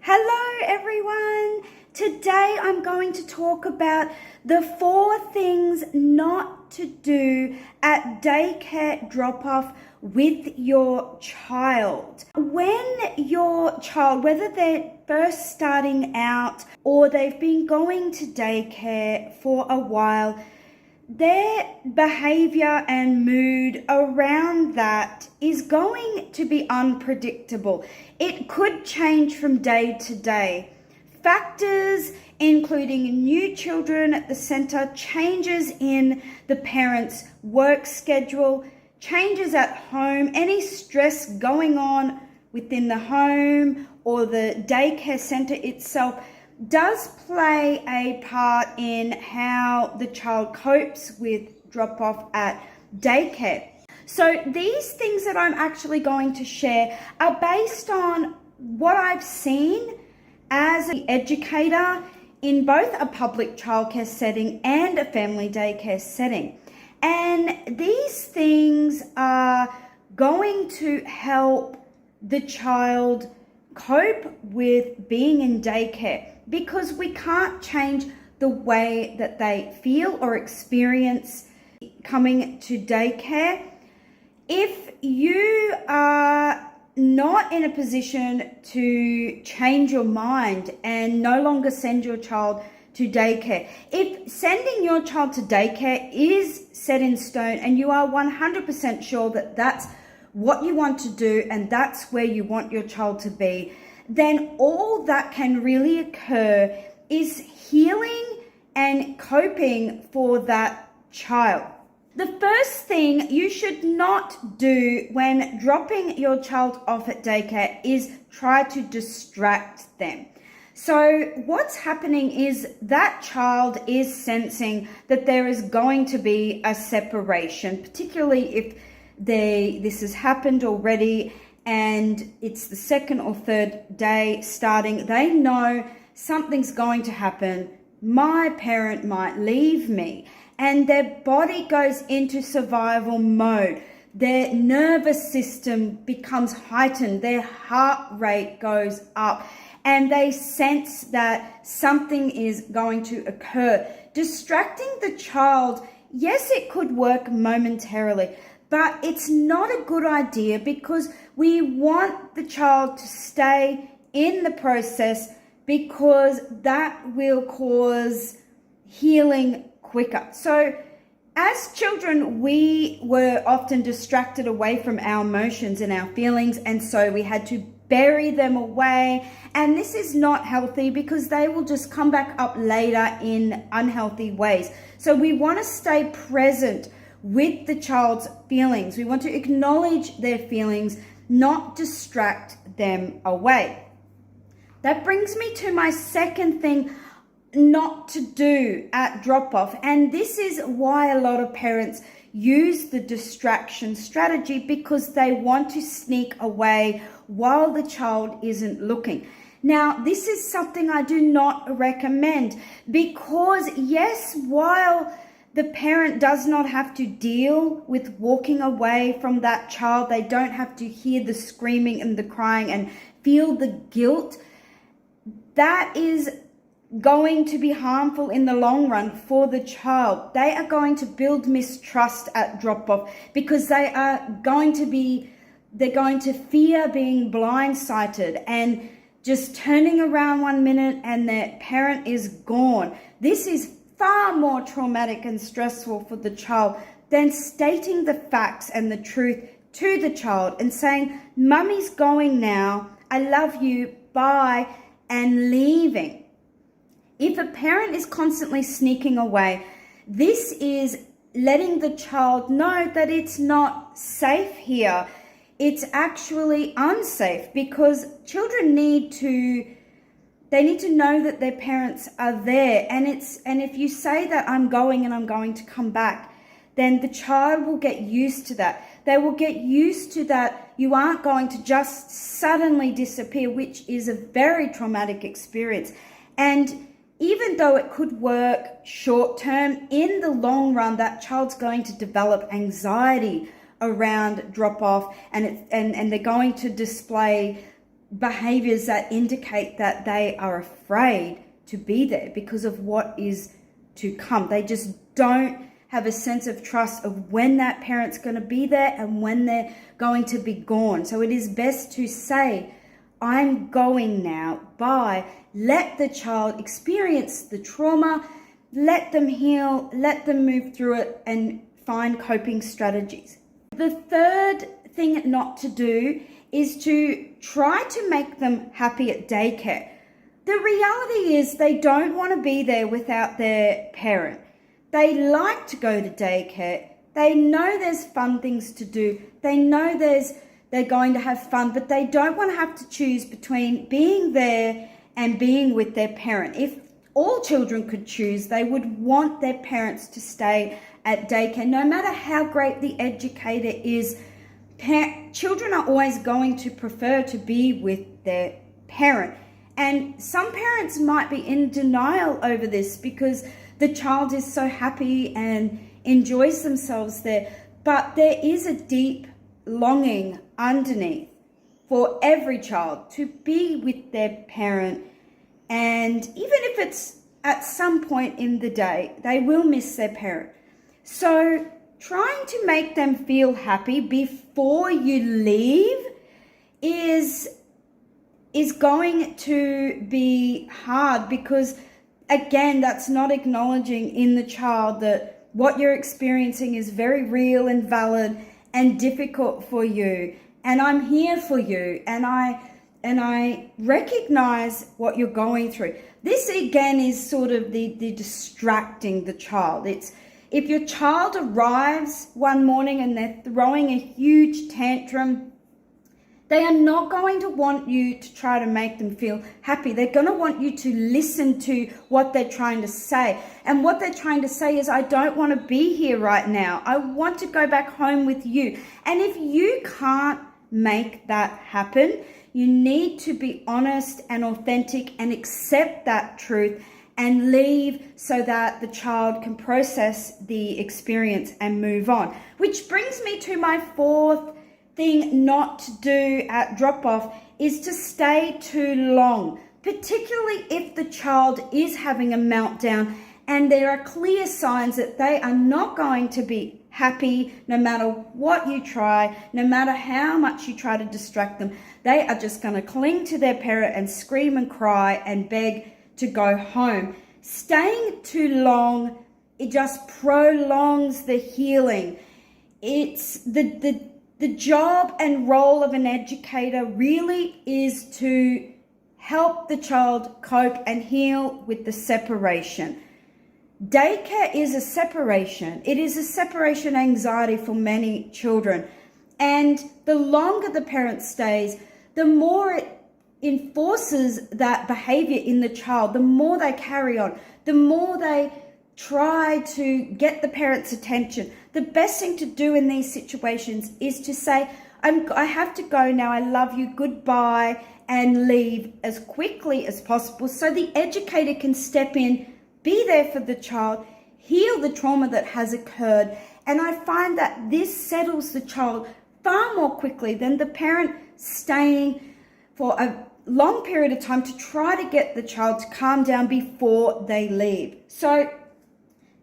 Hello everyone! Today I'm going to talk about the 4 things not to do at daycare drop-off with your child. When your child, whether they're first starting out or they've been going to daycare for a while, their behavior and mood around that is going to be unpredictable. It could change from day to day. Factors including new children at the center, changes in the parent's work schedule, changes at home, any stress going on within the home or the daycare center itself does play a part in how the child copes with drop-off at daycare. So these things that I'm actually going to share are based on what I've seen as an educator in both a public childcare setting and a family daycare setting. And these things are going to help the child cope with being in daycare, because we can't change the way that they feel or experience coming to daycare. If you are not in a position to change your mind and no longer send your child to daycare, if sending your child to daycare is set in stone and you are 100% sure that that's what you want to do and that's where you want your child to be, then all that can really occur is healing and coping for that child. The first thing you should not do when dropping your child off at daycare is try to distract them. So what's happening is that child is sensing that there is going to be a separation, particularly if this has happened already and it's the second or third day starting. They know something's going to happen. My parent might leave me, and their body goes into survival mode. Their nervous system becomes heightened. Their heart rate goes up, and they sense that something is going to occur. Distracting the child, yes, it could work momentarily, but it's not a good idea, because we want the child to stay in the process, because that will cause healing quicker. So as children, we were often distracted away from our emotions and our feelings, and so we had to bury them away. And this is not healthy, because they will just come back up later in unhealthy ways. So we want to stay present with the child's feelings. We want to acknowledge their feelings, not distract them away. That brings me to my second thing not to do at drop-off. And this is why a lot of parents use the distraction strategy, because they want to sneak away while the child isn't looking. Now, this is something I do not recommend, because yes, while the parent does not have to deal with walking away from that child, they don't have to hear the screaming and the crying and feel the guilt, that is going to be harmful in the long run for the child. They are going to build mistrust at drop-off, because they're going to fear being blindsided and just turning around 1 minute and their parent is gone. This is far more traumatic and stressful for the child than stating the facts and the truth to the child and saying, "Mummy's going now, I love you, bye," and leaving. If a parent is constantly sneaking away, this is letting the child know that it's not safe here. It's actually unsafe, because children need to know that their parents are there. And if you say that I'm going and I'm going to come back, then the child will get used to that. They will get used to that you aren't going to just suddenly disappear, which is a very traumatic experience. And even though it could work short term, in the long run, that child's going to develop anxiety around drop off, and they're going to display behaviors that indicate that they are afraid to be there because of what is to come. They just don't have a sense of trust of when that parent's going to be there and when they're going to be gone. So it is best to say, I'm going now. Bye. Let the child experience the trauma, let them heal, let them move through it and find coping strategies. The third thing not to do is to try to make them happy at daycare. The reality is they don't want to be there without their parent. They like to go to daycare. They know there's fun things to do. They know they're going to have fun, but they don't want to have to choose between being there and being with their parent. If all children could choose, they would want their parents to stay at daycare. No matter how great the educator is, children are always going to prefer to be with their parent. And some parents might be in denial over this because the child is so happy and enjoys themselves there. But there is a deep longing underneath for every child to be with their parent. And even if it's at some point in the day, they will miss their parent. So trying to make them feel happy before you leave is going to be hard because, again, that's not acknowledging in the child that what you're experiencing is very real and valid and difficult for you. And I'm here for you. And I recognize what you're going through. This, again, is sort of the distracting the child. It's if your child arrives one morning and they're throwing a huge tantrum, they are not going to want you to try to make them feel happy. They're going to want you to listen to what they're trying to say. And what they're trying to say is, I don't want to be here right now. I want to go back home with you. And if you can't make that happen, you need to be honest and authentic and accept that truth and leave so that the child can process the experience and move on. Which brings me to my fourth thing not to do at drop-off is to stay too long, particularly if the child is having a meltdown and there are clear signs that they are not going to be happy no matter what you try, no matter how much you try to distract them. They are just going to cling to their parent and scream and cry and beg to go home. Staying too long, it just prolongs the healing. It's the job and role of an educator really is to help the child cope and heal with the separation. Daycare is a separation. It is a separation anxiety for many children. And the longer the parent stays, the more it enforces that behavior in the child, the more they carry on, the more they try to get the parent's attention. The best thing to do in these situations is to say, I have to go now, I love you, goodbye, and leave as quickly as possible so the educator can step in, be there for the child, heal the trauma that has occurred. And I find that this settles the child far more quickly than the parent staying for a long period of time to try to get the child to calm down before they leave. So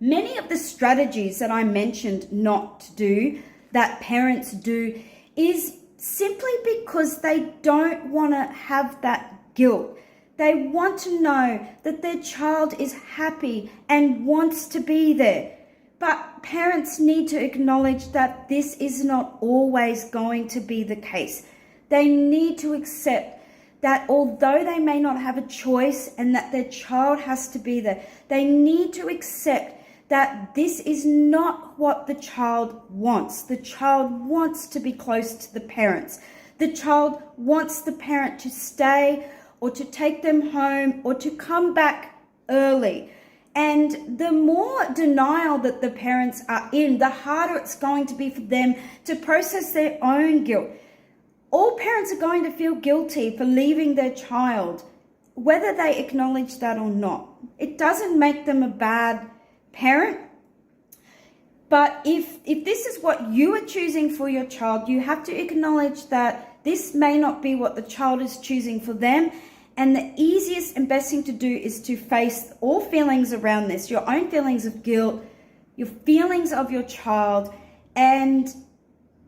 many of the strategies that I mentioned not to do, that parents do, is simply because they don't want to have that guilt. They want to know that their child is happy and wants to be there. But parents need to acknowledge that this is not always going to be the case. They need to accept that although they may not have a choice and that their child has to be there, they need to accept that this is not what the child wants. The child wants to be close to the parents. The child wants the parent to stay or to take them home or to come back early. And the more denial that the parents are in, the harder it's going to be for them to process their own guilt. All parents are going to feel guilty for leaving their child, whether they acknowledge that or not. It doesn't make them a bad parent. But if this is what you are choosing for your child, you have to acknowledge that this may not be what the child is choosing for them. And the easiest and best thing to do is to face all feelings around this, your own feelings of guilt, your feelings of your child. And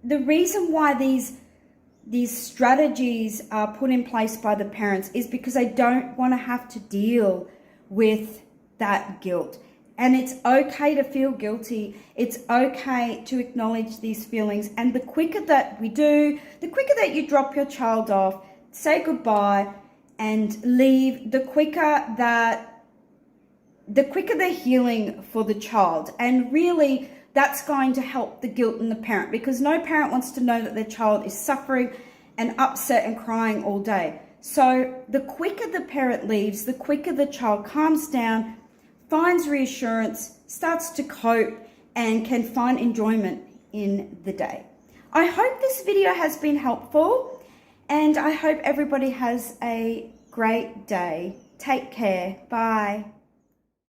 the reason why these strategies are put in place by the parents is because they don't want to have to deal with that guilt. And it's okay to feel guilty. It's okay to acknowledge these feelings. And the quicker that we do, the quicker that you drop your child off, say goodbye and leave, the quicker the healing for the child. And really, that's going to help the guilt in the parent, because no parent wants to know that their child is suffering and upset and crying all day. So the quicker the parent leaves, the quicker the child calms down, finds reassurance, starts to cope, and can find enjoyment in the day. I hope this video has been helpful, and I hope everybody has a great day. Take care. Bye.